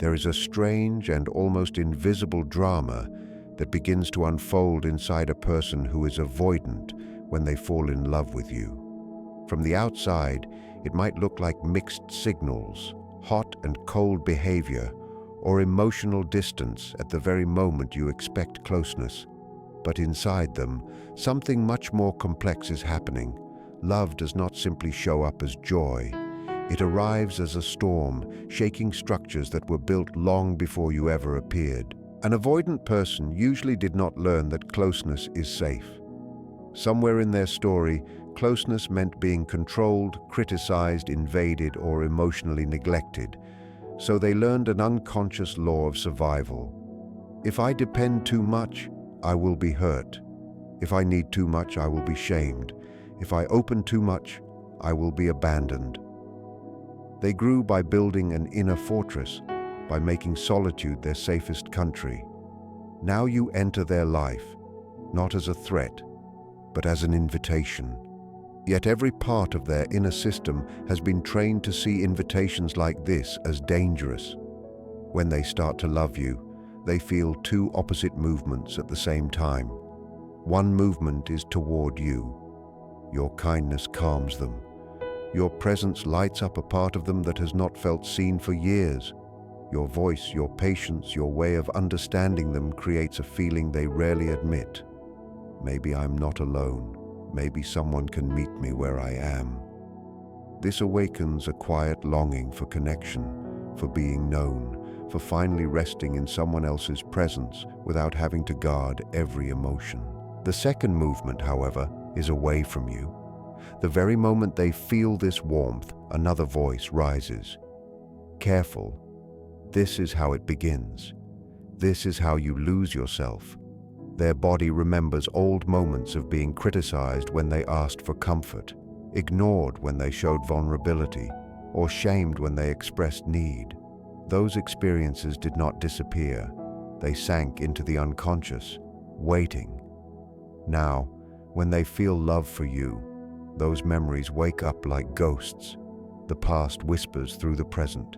there is a strange and almost invisible drama that begins to unfold inside a person who is avoidant when they fall in love with you. From the outside, it might look like mixed signals, hot and cold behavior, or emotional distance at the very moment you expect closeness. But inside them, something much more complex is happening. Love does not simply show up as joy. It arrives as a storm, shaking structures that were built long before you ever appeared. An avoidant person usually did not learn that closeness is safe. Somewhere in their story, closeness meant being controlled, criticized, invaded, or emotionally neglected. So they learned an unconscious law of survival. If I depend too much, I will be hurt. If I need too much, I will be shamed. If I open too much, I will be abandoned. They grew by building an inner fortress, by making solitude their safest country. Now you enter their life, not as a threat, but as an invitation. Yet every part of their inner system has been trained to see invitations like this as dangerous. When they start to love you, they feel two opposite movements at the same time. One movement is toward you. Your kindness calms them. Your presence lights up a part of them that has not felt seen for years. Your voice, your patience, your way of understanding them creates a feeling they rarely admit. Maybe I'm not alone. Maybe someone can meet me where I am. This awakens a quiet longing for connection, for being known, for finally resting in someone else's presence without having to guard every emotion. The second movement, however, is away from you. The very moment they feel this warmth, another voice rises. Careful. This is how it begins. This is how you lose yourself. Their body remembers old moments of being criticized when they asked for comfort, ignored when they showed vulnerability, or shamed when they expressed need. Those experiences did not disappear. They sank into the unconscious, waiting. Now, when they feel love for you, those memories wake up like ghosts. The past whispers through the present.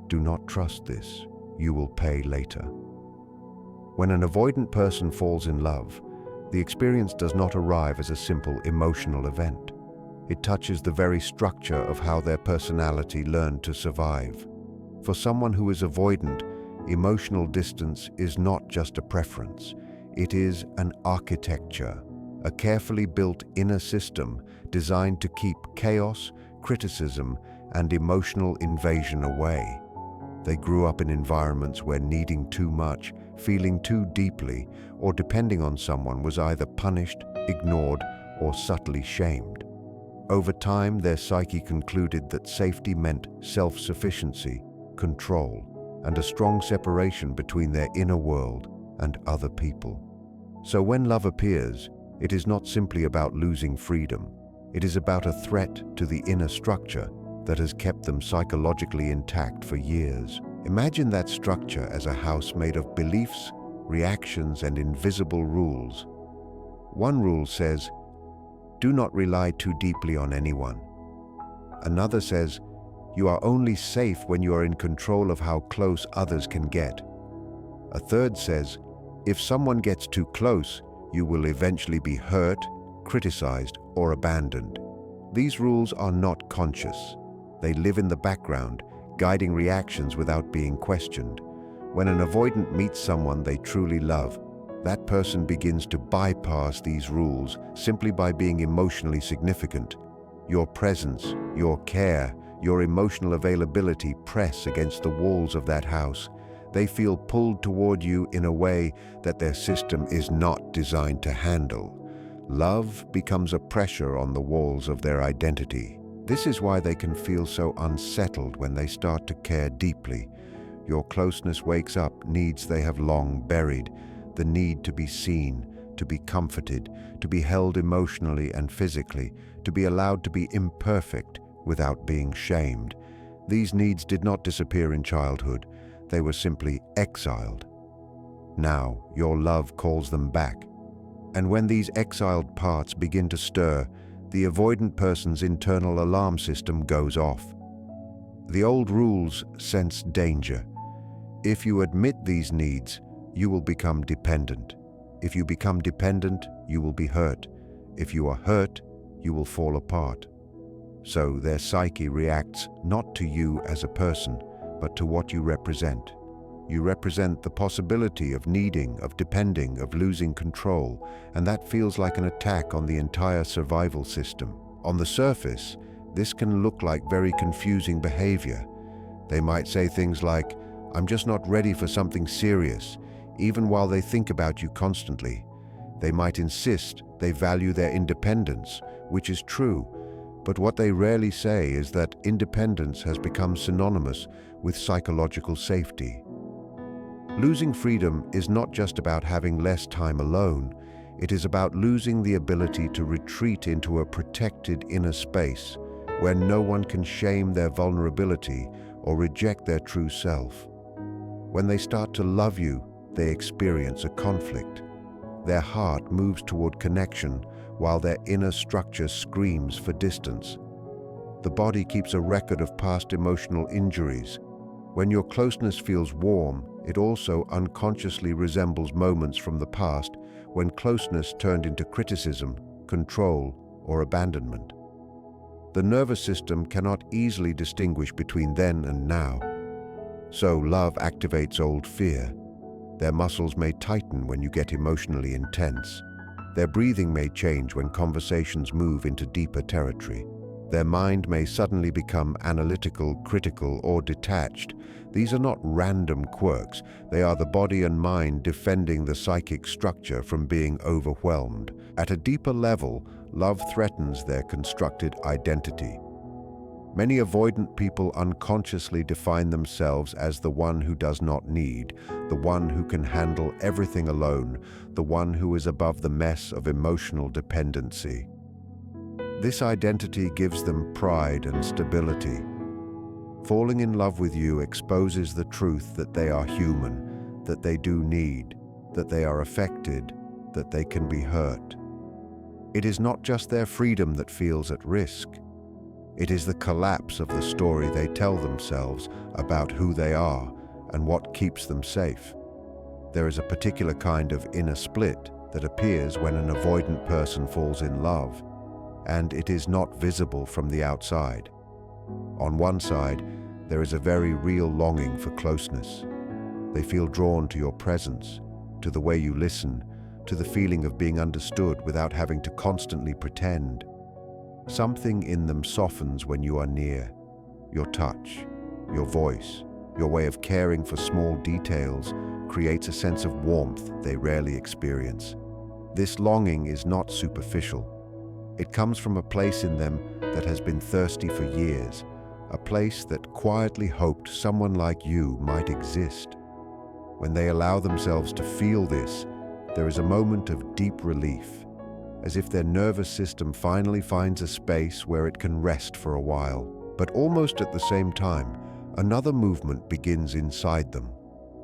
Do not trust this. You will pay later. When an avoidant person falls in love, the experience does not arrive as a simple emotional event. It touches the very structure of how their personality learned to survive. For someone who is avoidant, emotional distance is not just a preference. It is an architecture, a carefully built inner system designed to keep chaos, criticism, and emotional invasion away. They grew up in environments where needing too much, feeling too deeply, or depending on someone was either punished, ignored, or subtly shamed. Over time, their psyche concluded that safety meant self-sufficiency, control, and a strong separation between their inner world and other people. So when love appears, it is not simply about losing freedom. It is about a threat to the inner structure that has kept them psychologically intact for years. Imagine that structure as a house made of beliefs, reactions, and invisible rules. One rule says, do not rely too deeply on anyone. Another says, you are only safe when you are in control of how close others can get. A third says, if someone gets too close, you will eventually be hurt, criticized, or abandoned. These rules are not conscious. They live in the background, guiding reactions without being questioned. When an avoidant meets someone they truly love, that person begins to bypass these rules simply by being emotionally significant. Your presence, your care, your emotional availability press against the walls of that house. They feel pulled toward you in a way that their system is not designed to handle. Love becomes a pressure on the walls of their identity. This is why they can feel so unsettled when they start to care deeply. Your closeness wakes up needs they have long buried, the need to be seen, to be comforted, to be held emotionally and physically, to be allowed to be imperfect without being shamed. These needs did not disappear in childhood. They were simply exiled. Now, your love calls them back. And when these exiled parts begin to stir, the avoidant person's internal alarm system goes off. The old rules sense danger. If you admit these needs, you will become dependent. If you become dependent, you will be hurt. If you are hurt, you will fall apart. So their psyche reacts not to you as a person, but to what you represent. You represent the possibility of needing, of depending, of losing control, and that feels like an attack on the entire survival system. On the surface, this can look like very confusing behavior. They might say things like, "I'm just not ready for something serious," even while they think about you constantly. They might insist they value their independence, which is true, but what they rarely say is that independence has become synonymous with psychological safety. Losing freedom is not just about having less time alone. It is about losing the ability to retreat into a protected inner space where no one can shame their vulnerability or reject their true self. When they start to love you, they experience a conflict. Their heart moves toward connection while their inner structure screams for distance. The body keeps a record of past emotional injuries. When your closeness feels warm, it also unconsciously resembles moments from the past when closeness turned into criticism, control, or abandonment. The nervous system cannot easily distinguish between then and now. So love activates old fear. Their muscles may tighten when you get emotionally intense. Their breathing may change when conversations move into deeper territory. Their mind may suddenly become analytical, critical, or detached. These are not random quirks. They are the body and mind defending the psychic structure from being overwhelmed. At a deeper level, love threatens their constructed identity. Many avoidant people unconsciously define themselves as the one who does not need, the one who can handle everything alone, the one who is above the mess of emotional dependency. This identity gives them pride and stability. Falling in love with you exposes the truth that they are human, that they do need, that they are affected, that they can be hurt. It is not just their freedom that feels at risk. It is the collapse of the story they tell themselves about who they are and what keeps them safe. There is a particular kind of inner split that appears when an avoidant person falls in love, and it is not visible from the outside. On one side, there is a very real longing for closeness. They feel drawn to your presence, to the way you listen, to the feeling of being understood without having to constantly pretend. Something in them softens when you are near. Your touch, your voice, your way of caring for small details creates a sense of warmth they rarely experience. This longing is not superficial. It comes from a place in them that has been thirsty for years, a place that quietly hoped someone like you might exist. When they allow themselves to feel this, there is a moment of deep relief, as if their nervous system finally finds a space where it can rest for a while. But almost at the same time, another movement begins inside them.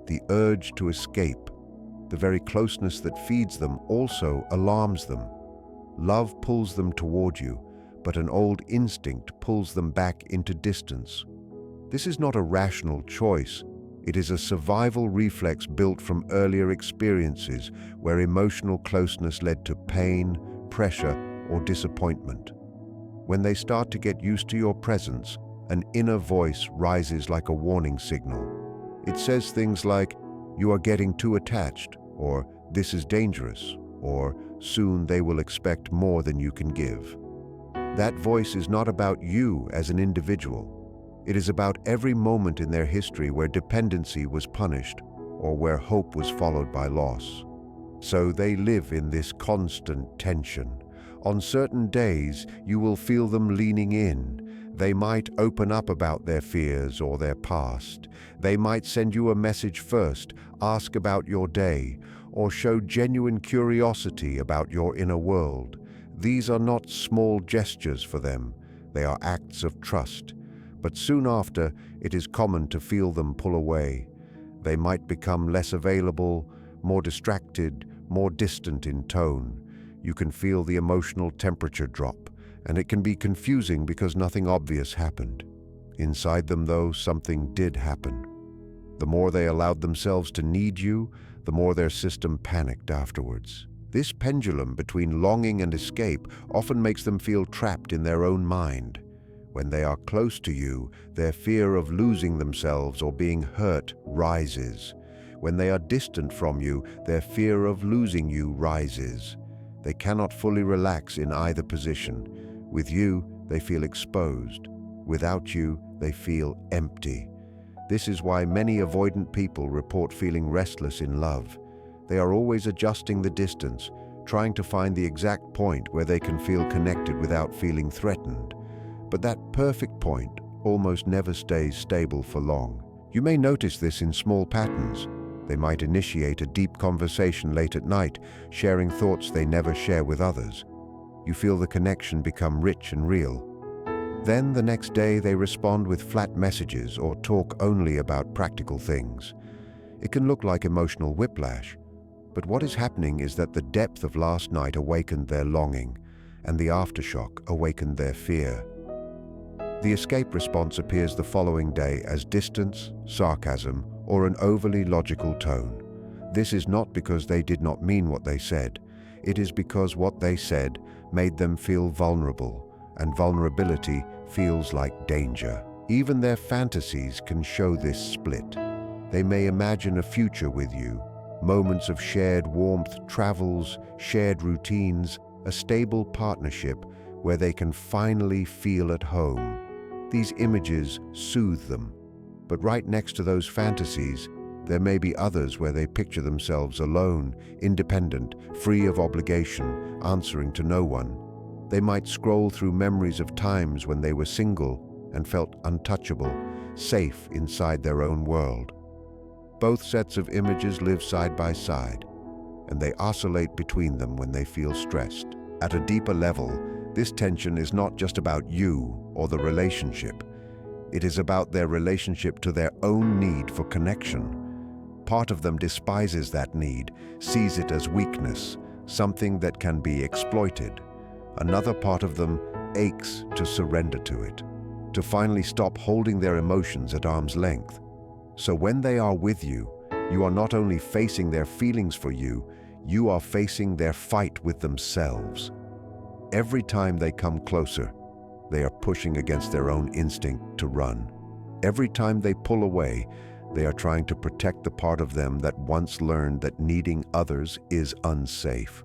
The urge to escape, the very closeness that feeds them, also alarms them. Love pulls them toward you, but an old instinct pulls them back into distance. This is not a rational choice. It is a survival reflex built from earlier experiences where emotional closeness led to pain, pressure, or disappointment. When they start to get used to your presence, an inner voice rises like a warning signal. It says things like, "You are getting too attached," or "This is dangerous," or "Soon they will expect more than you can give." That voice is not about you as an individual. It is about every moment in their history where dependency was punished or where hope was followed by loss. So they live in this constant tension. On certain days, you will feel them leaning in. They might open up about their fears or their past. They might send you a message first, ask about your day, or show genuine curiosity about your inner world. These are not small gestures for them. They are acts of trust. But soon after, it is common to feel them pull away. They might become less available, more distracted, more distant in tone. You can feel the emotional temperature drop, and it can be confusing because nothing obvious happened. Inside them, though, something did happen. The more they allowed themselves to need you, the more their system panicked afterwards. This pendulum between longing and escape often makes them feel trapped in their own mind. When they are close to you, their fear of losing themselves or being hurt rises. When they are distant from you, their fear of losing you rises. They cannot fully relax in either position. With you, they feel exposed. Without you, they feel empty. This is why many avoidant people report feeling restless in love. They are always adjusting the distance, trying to find the exact point where they can feel connected without feeling threatened. But that perfect point almost never stays stable for long. You may notice this in small patterns. They might initiate a deep conversation late at night, sharing thoughts they never share with others. You feel the connection become rich and real. Then the next day they respond with flat messages or talk only about practical things. It can look like emotional whiplash, but what is happening is that the depth of last night awakened their longing, and the aftershock awakened their fear. The escape response appears the following day as distance, sarcasm, or an overly logical tone. This is not because they did not mean what they said. It is because what they said made them feel vulnerable, and vulnerability feels like danger. Even their fantasies can show this split. They may imagine a future with you, moments of shared warmth, travels, shared routines, a stable partnership where they can finally feel at home. These images soothe them, but right next to those fantasies, there may be others where they picture themselves alone, independent, free of obligation, answering to no one. They might scroll through memories of times when they were single and felt untouchable, safe inside their own world. Both sets of images live side by side, and they oscillate between them when they feel stressed. At a deeper level, this tension is not just about you or the relationship. It is about their relationship to their own need for connection. Part of them despises that need, sees it as weakness, something that can be exploited. Another part of them aches to surrender to it, to finally stop holding their emotions at arm's length. So when they are with you, you are not only facing their feelings for you, you are facing their fight with themselves. Every time they come closer, they are pushing against their own instinct to run. Every time they pull away, they are trying to protect the part of them that once learned that needing others is unsafe.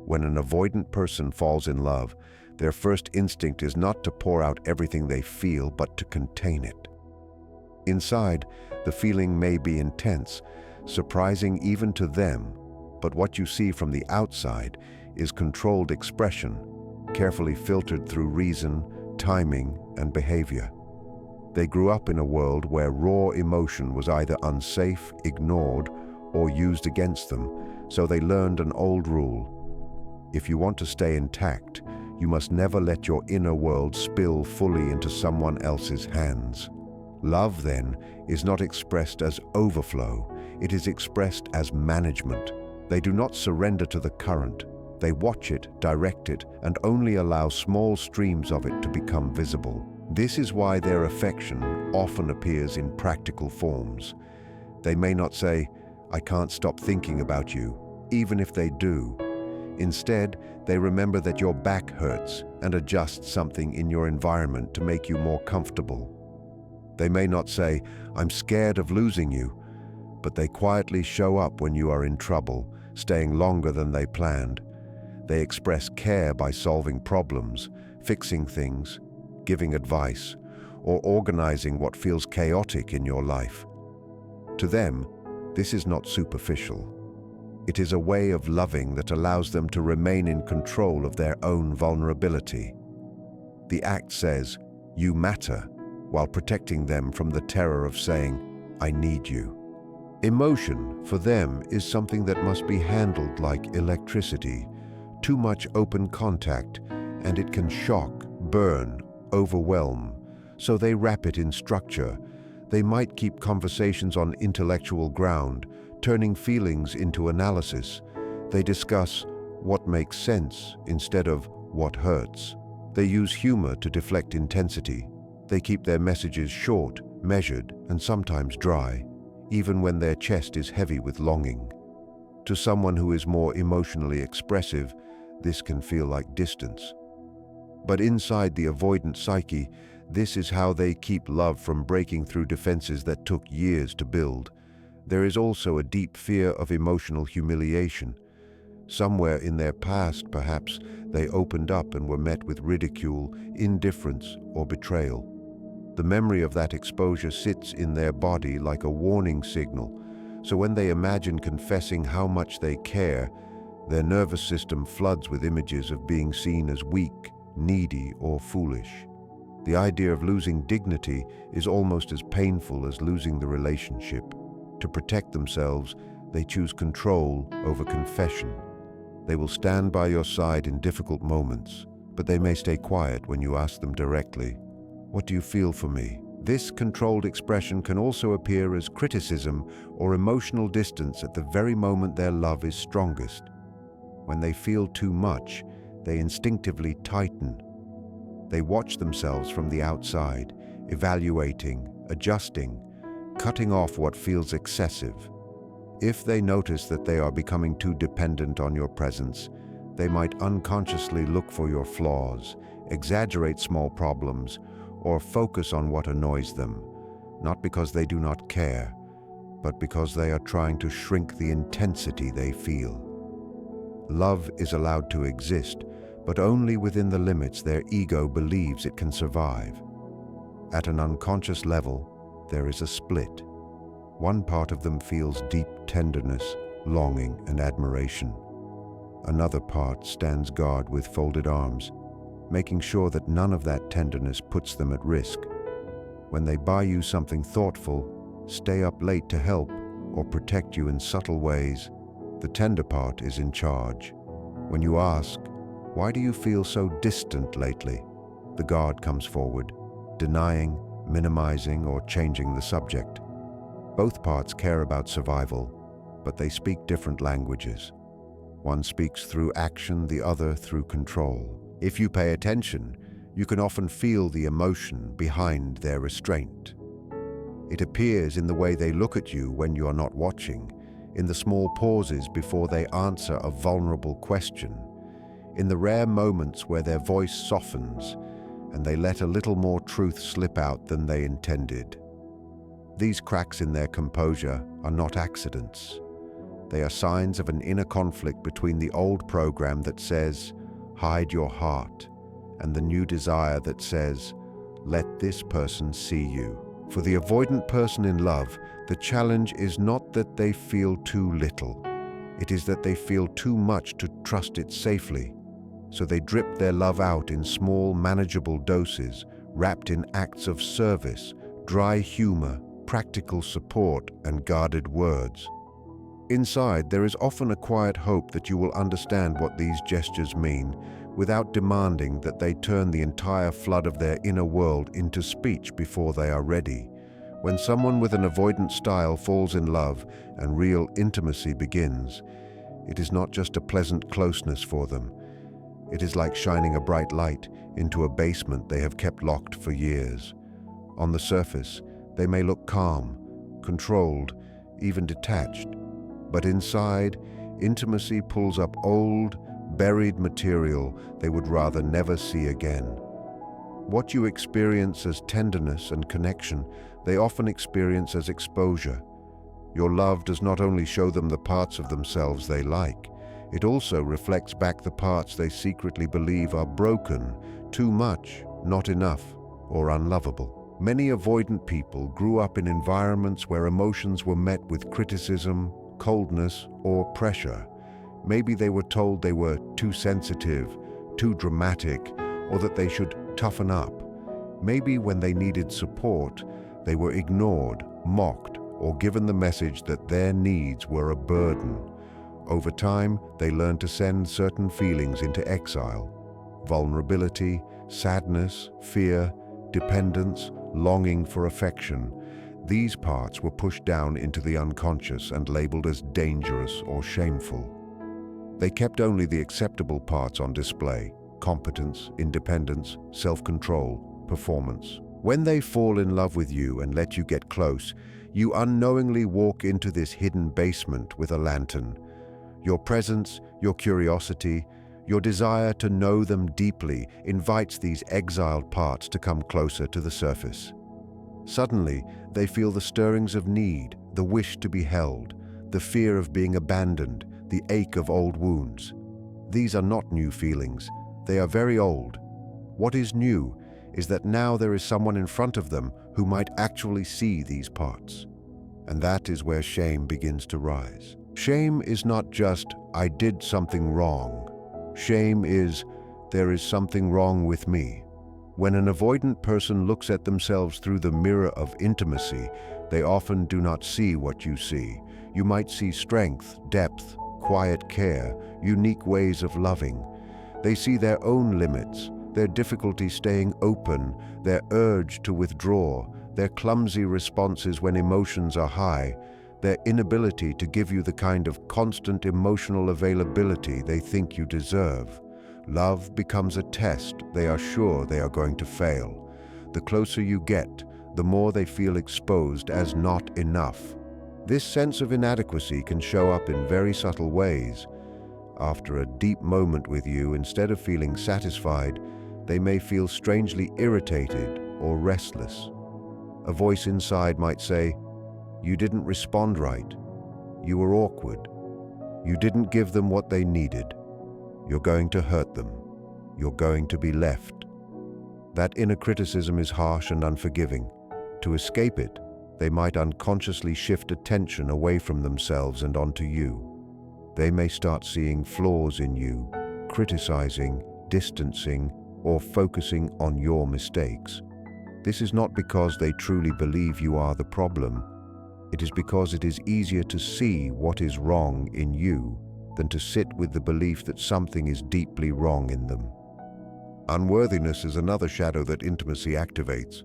When an avoidant person falls in love, their first instinct is not to pour out everything they feel, but to contain it. Inside, the feeling may be intense, surprising even to them, but what you see from the outside is controlled expression, carefully filtered through reason, timing, and behavior. They grew up in a world where raw emotion was either unsafe, ignored, or used against them, so they learned an old rule. If you want to stay intact, you must never let your inner world spill fully into someone else's hands. Love, then, is not expressed as overflow, it is expressed as management. They do not surrender to the current. They watch it, direct it, and only allow small streams of it to become visible. This is why their affection often appears in practical forms. They may not say, "I can't stop thinking about you," even if they do. Instead, they remember that your back hurts and adjust something in your environment to make you more comfortable. They may not say, "I'm scared of losing you," but they quietly show up when you are in trouble, staying longer than they planned. They express care by solving problems, fixing things, giving advice, or organizing what feels chaotic in your life. To them, this is not superficial. It is a way of loving that allows them to remain in control of their own vulnerability. The act says, "You matter," while protecting them from the terror of saying, "I need you." Emotion, for them, is something that must be handled like electricity. Too much open contact, and it can shock, burn, overwhelm. So they wrap it in structure. They might keep conversations on intellectual ground, turning feelings into analysis. They discuss what makes sense instead of what hurts. They use humor to deflect intensity. They keep their messages short, measured, and sometimes dry. even when their chest is heavy with longing. To someone who is more emotionally expressive, this can feel like distance. But inside the avoidant psyche, this is how they keep love from breaking through defenses that took years to build. There is also a deep fear of emotional humiliation. Somewhere in their past, perhaps, they opened up and were met with ridicule, indifference, or betrayal. The memory of that exposure sits in their body like a warning signal, so when they imagine confessing how much they care, their nervous system floods with images of being seen as weak, needy, or foolish. The idea of losing dignity is almost as painful as losing the relationship. To protect themselves, they choose control over confession. They will stand by your side in difficult moments, but they may stay quiet when you ask them directly, "What do you feel for me?" This controlled expression can also appear as criticism or emotional distance at the very moment their love is strongest. When they feel too much, they instinctively tighten. They watch themselves from the outside, evaluating, adjusting, cutting off what feels excessive. If they notice that they are becoming too dependent on your presence, they might unconsciously look for your flaws, exaggerate small problems, or focus on what annoys them, not because they do not care, but because they are trying to shrink the intensity they feel. Love is allowed to exist, but only within the limits their ego believes it can survive. At an unconscious level, there is a split. One part of them feels deep tenderness, longing, and admiration. Another part stands guard with folded arms, making sure that none of that tenderness puts them at risk. When they buy you something thoughtful, stay up late to help, or protect you in subtle ways, the tender part is in charge. When you ask, "Why do you feel so distant lately?" the guard comes forward, denying, minimizing, or changing the subject. Both parts care about survival, but they speak different languages. One speaks through action, the other through control. If you pay attention, you can often feel the emotion behind their restraint. It appears in the way they look at you when you are not watching, in the small pauses before they answer a vulnerable question, in the rare moments where their voice softens and they let a little more truth slip out than they intended. These cracks in their composure are not accidents. They are signs of an inner conflict between the old program that says, "Hide your heart," and the new desire that says, "Let this person see you." For the avoidant person in love, the challenge is not that they feel too little. It is that they feel too much to trust it safely. So they drip their love out in small, manageable doses, wrapped in acts of service, dry humor, practical support, and guarded words. Inside, there is often a quiet hope that you will understand what these gestures mean, without demanding that they turn the entire flood of their inner world into speech before they are ready. When someone with an avoidant style falls in love and real intimacy begins, it is not just a pleasant closeness for them. It is like shining a bright light into a basement they have kept locked for years. On the surface, they may look calm, controlled, even detached. But inside, intimacy pulls up old, buried material they would rather never see again. What you experience as tenderness and connection, they often experience as exposure. Your love does not only show them the parts of themselves they like, it also reflects back the parts they secretly believe are broken, too much, not enough, or unlovable. Many avoidant people grew up in environments where emotions were met with criticism, coldness, or pressure. Maybe they were told they were too sensitive, too dramatic, or that they should toughen up. Maybe when they needed support, they were ignored, mocked, or given the message that their needs were a burden. Over time, they learned to send certain feelings into exile. Vulnerability, sadness, fear, dependence, longing for affection. These parts were pushed down into the unconscious and labeled as dangerous or shameful. They kept only the acceptable parts on display: competence, independence, self-control, performance. When they fall in love with you and let you get close, you unknowingly walk into this hidden basement with a lantern. Your presence, your curiosity, your desire to know them deeply invites these exiled parts to come closer to the surface. Suddenly, they feel the stirrings of need, the wish to be held, the fear of being abandoned, the ache of old wounds. These are not new feelings. They are very old. What is new is that now there is someone in front of them who might actually see these parts. And that is where shame begins to rise. Shame is not just, I did something wrong. Shame is, there is something wrong with me. When an avoidant person looks at themselves through the mirror of intimacy, they often do not see what you see. You might see strength, depth, quiet care, unique ways of loving. They see their own limits, their difficulty staying open, their urge to withdraw, their clumsy responses when emotions are high, their inability to give you the kind of constant emotional availability they think you deserve. Love becomes a test they are sure they are going to fail. The closer you get, the more they feel exposed as not enough. This sense of inadequacy can show up in very subtle ways. After a deep moment with you, instead of feeling satisfied, they may feel strangely irritated or restless. A voice inside might say, "You didn't respond right. You were awkward. You didn't give them what they needed. You're going to hurt them. You're going to be left." That inner criticism is harsh and unforgiving. To escape it, they might unconsciously shift attention away from themselves and onto you. They may start seeing flaws in you, criticizing, distancing, or focusing on your mistakes. This is not because they truly believe you are the problem. It is because it is easier to see what is wrong in you than to sit with the belief that something is deeply wrong in them. Unworthiness is another shadow that intimacy activates.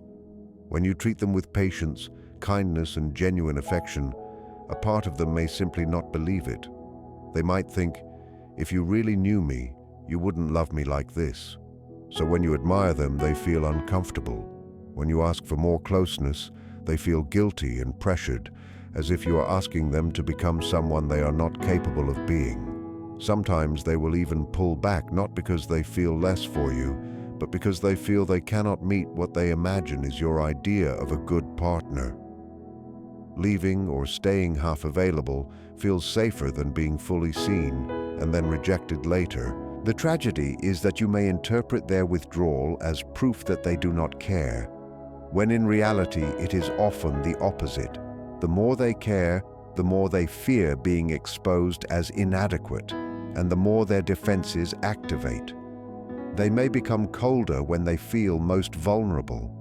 When you treat them with patience, kindness, and genuine affection, a part of them may simply not believe it. They might think, if you really knew me, you wouldn't love me like this. So when you admire them, they feel uncomfortable. When you ask for more closeness, they feel guilty and pressured, as if you are asking them to become someone they are not capable of being. Sometimes they will even pull back, not because they feel less for you, but because they feel they cannot meet what they imagine is your idea of a good partner. Leaving or staying half available feels safer than being fully seen and then rejected later. The tragedy is that you may interpret their withdrawal as proof that they do not care, when in reality it is often the opposite. The more they care, the more they fear being exposed as inadequate, and the more their defenses activate. They may become colder when they feel most vulnerable.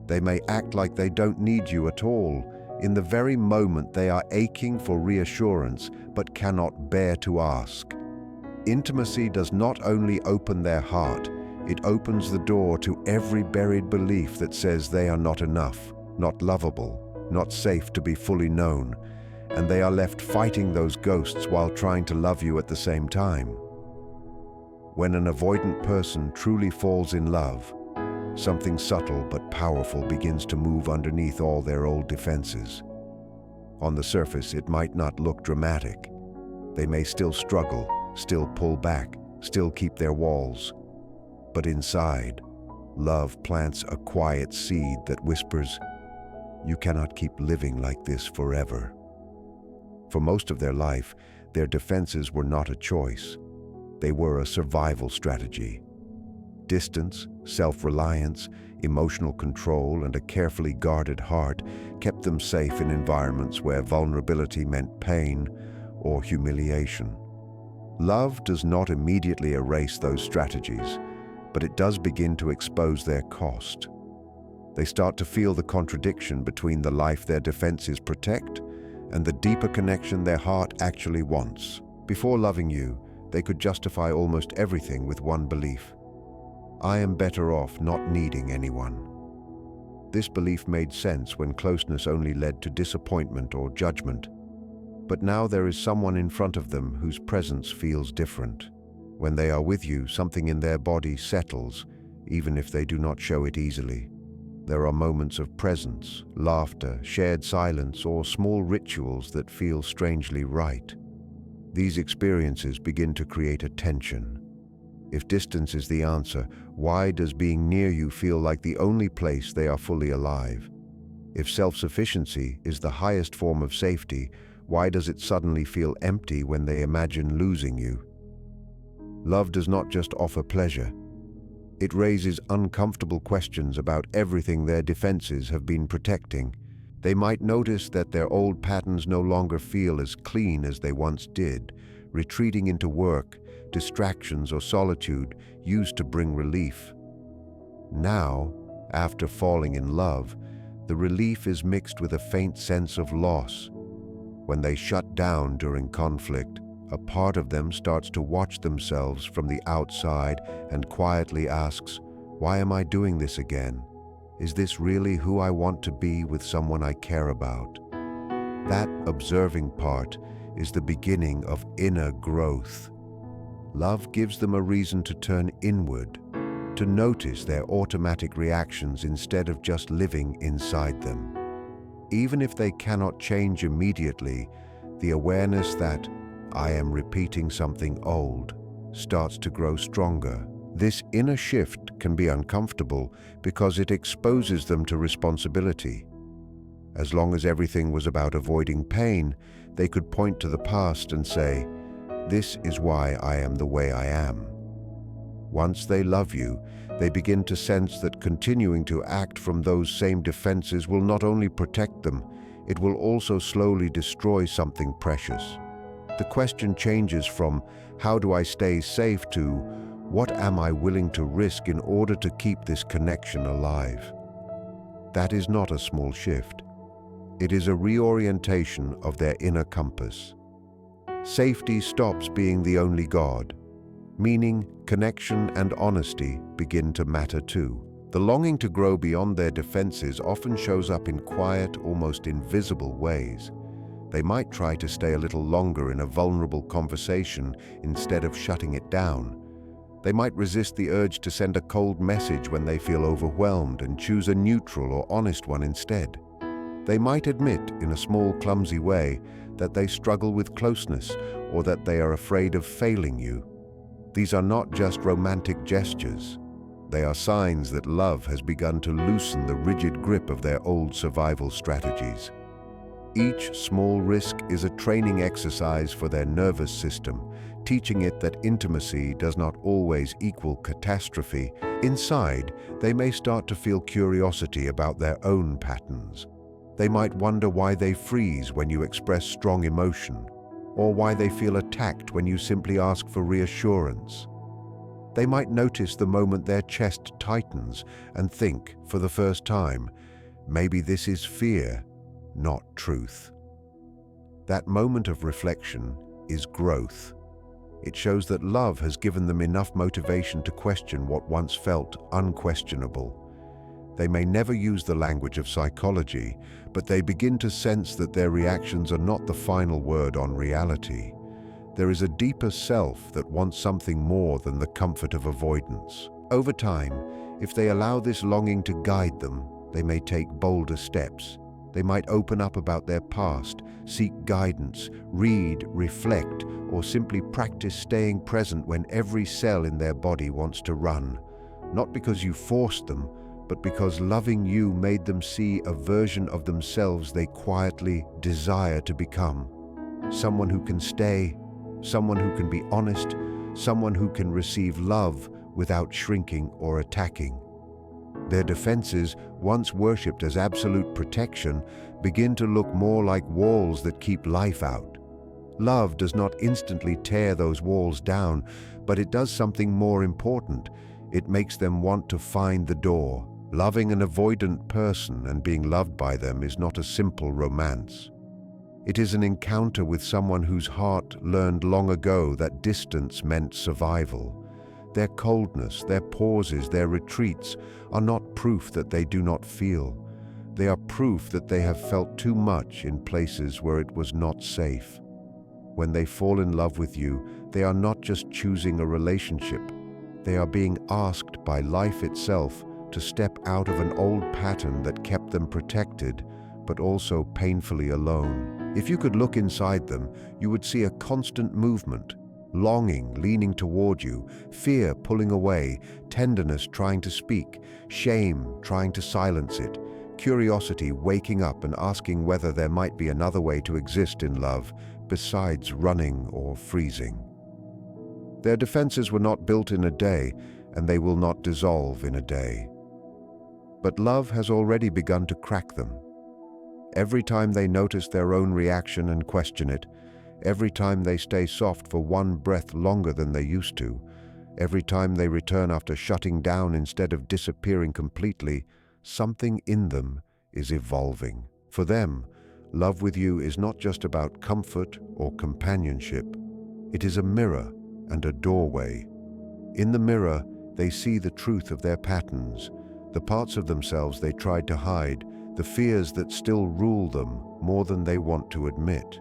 They may act like they don't need you at all, in the very moment they are aching for reassurance but cannot bear to ask. Intimacy does not only open their heart, it opens the door to every buried belief that says they are not enough, not lovable, not safe to be fully known, and they are left fighting those ghosts while trying to love you at the same time. When an avoidant person truly falls in love, something subtle but powerful begins to move underneath all their old defenses. On the surface, it might not look dramatic. They may still struggle, still pull back, still keep their walls. But inside, love plants a quiet seed that whispers, "You cannot keep living like this forever." For most of their life, their defenses were not a choice. They were a survival strategy. Distance, self-reliance, emotional control, and a carefully guarded heart kept them safe in environments where vulnerability meant pain or humiliation. Love does not immediately erase those strategies, but it does begin to expose their cost. They start to feel the contradiction between the life their defenses protect and the deeper connection their heart actually wants. Before loving you, they could justify almost everything with one belief: I am better off not needing anyone. This belief made sense when closeness only led to disappointment or judgment. But now there is someone in front of them whose presence feels different. When they are with you, something in their body settles, even if they do not show it easily. There are moments of presence, laughter, shared silence, or small rituals that feel strangely right. These experiences begin to create a tension. If distance is the answer, why does being near you feel like the only place they are fully alive? If self-sufficiency is the highest form of safety, why does it suddenly feel empty when they imagine losing you? Love does not just offer pleasure. It raises uncomfortable questions about everything their defenses have been protecting. They might notice that their old patterns no longer feel as clean as they once did, retreating into work, distractions, or solitude used to bring relief. Now, after falling in love, the relief is mixed with a faint sense of loss. When they shut down during conflict, a part of them starts to watch themselves from the outside and quietly asks, "Why am I doing this again? Is this really who I want to be with someone I care about?" That observing part is the beginning of inner growth. Love gives them a reason to turn inward, to notice their automatic reactions instead of just living inside them. Even if they cannot change immediately, the awareness that "I am repeating something old" starts to grow stronger. This inner shift can be uncomfortable because it exposes them to responsibility. As long as everything was about avoiding pain, they could point to the past and say, "This is why I am the way I am." Once they love you, they begin to sense that continuing to act from those same defenses will not only protect them, it will also slowly destroy something precious. The question changes from "How do I stay safe?" to "What am I willing to risk in order to keep this connection alive?" That is not a small shift. It is a reorientation of their inner compass. Safety stops being the only God, meaning connection and honesty begin to matter too. The longing to grow beyond their defenses often shows up in quiet, almost invisible ways. They might try to stay a little longer in a vulnerable conversation instead of shutting it down. They might resist the urge to send a cold message when they feel overwhelmed and choose a neutral or honest one instead. They might admit, in a small, clumsy way, that they struggle with closeness or that they are afraid of failing you. These are not just romantic gestures. They are signs that love has begun to loosen the rigid grip of their old survival strategies. Each small risk is a training exercise for their nervous system, teaching it that intimacy does not always equal catastrophe. Inside, they may start to feel curiosity about their own patterns. They might wonder why they freeze when you express strong emotion, or why they feel attacked when you simply ask for reassurance. They might notice the moment their chest tightens and think, for the first time, maybe this is fear, not truth. That moment of reflection is growth. It shows that love has given them enough motivation to question what once felt unquestionable. They may never use the language of psychology, but they begin to sense that their reactions are not the final word on reality. There is a deeper self that wants something more than the comfort of avoidance. Over time, if they allow this longing to guide them, they may take bolder steps. They might open up about their past, seek guidance, read, reflect, or simply practice staying present when every cell in their body wants to run. Not because you forced them, but because loving you made them see a version of themselves they quietly desire to become. Someone who can stay, someone who can be honest, someone who can receive love without shrinking or attacking. Their defenses, once worshipped as absolute protection, begin to look more like walls that keep life out. Love does not instantly tear those walls down, but it does something more important. It makes them want to find the door. Loving an avoidant person and being loved by them is not a simple romance. It is an encounter with someone whose heart learned long ago that distance meant survival. Their coldness, their pauses, their retreats are not proof that they do not feel. They are proof that they have felt too much in places where it was not safe. When they fall in love with you, they are not just choosing a relationship. They are being asked by life itself to step out of an old pattern that kept them protected, but also painfully alone. If you could look inside them, you would see a constant movement, longing leaning toward you, fear pulling away, tenderness trying to speak, shame trying to silence it, curiosity waking up and asking whether there might be another way to exist in love besides running or freezing. Their defenses were not built in a day, and they will not dissolve in a day. But love has already begun to crack them. Every time they notice their own reaction and question it, every time they stay soft for one breath longer than they used to, every time they return after shutting down instead of disappearing completely, something in them is evolving. For them, love with you is not just about comfort or companionship. It is a mirror and a doorway. In the mirror, they see the truth of their patterns, the parts of themselves they tried to hide, the fears that still rule them more than they want to admit.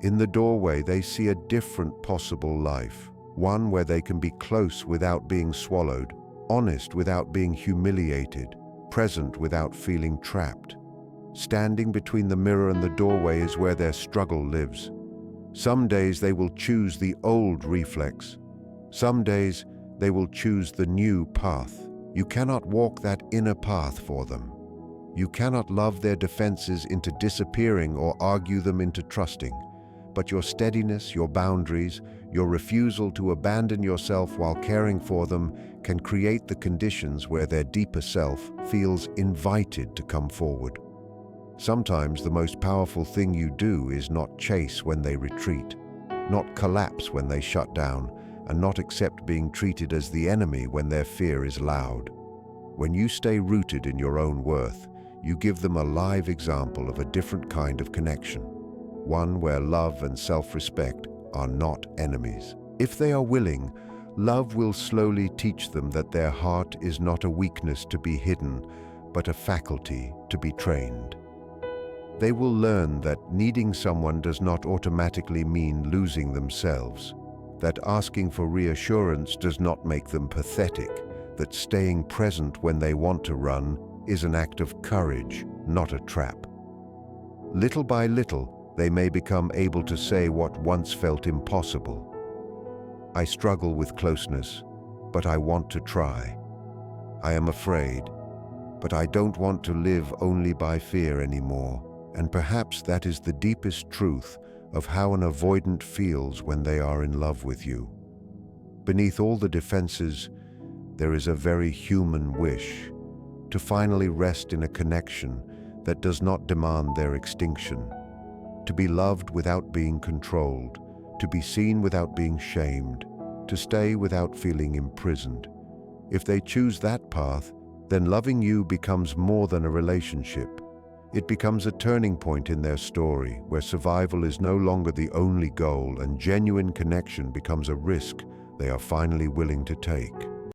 In the doorway, they see a different possible life, one where they can be close without being swallowed, honest without being humiliated, present without feeling trapped. Standing between the mirror and the doorway is where their struggle lives. Some days they will choose the old reflex. Some days they will choose the new path. You cannot walk that inner path for them. You cannot love their defenses into disappearing or argue them into trusting. But your steadiness, your boundaries, your refusal to abandon yourself while caring for them can create the conditions where their deeper self feels invited to come forward. Sometimes the most powerful thing you do is not chase when they retreat, not collapse when they shut down, and not accept being treated as the enemy when their fear is loud. When you stay rooted in your own worth, you give them a live example of a different kind of connection, one where love and self-respect are not enemies. If they are willing, love will slowly teach them that their heart is not a weakness to be hidden, but a faculty to be trained. They will learn that needing someone does not automatically mean losing themselves, that asking for reassurance does not make them pathetic, that staying present when they want to run is an act of courage, not a trap. Little by little, they may become able to say what once felt impossible. I struggle with closeness, but I want to try. I am afraid, but I don't want to live only by fear anymore. And perhaps that is the deepest truth of how an avoidant feels when they are in love with you. Beneath all the defenses, there is a very human wish to finally rest in a connection that does not demand their extinction, to be loved without being controlled, to be seen without being shamed, to stay without feeling imprisoned. If they choose that path, then loving you becomes more than a relationship. It becomes a turning point in their story, where survival is no longer the only goal and genuine connection becomes a risk they are finally willing to take.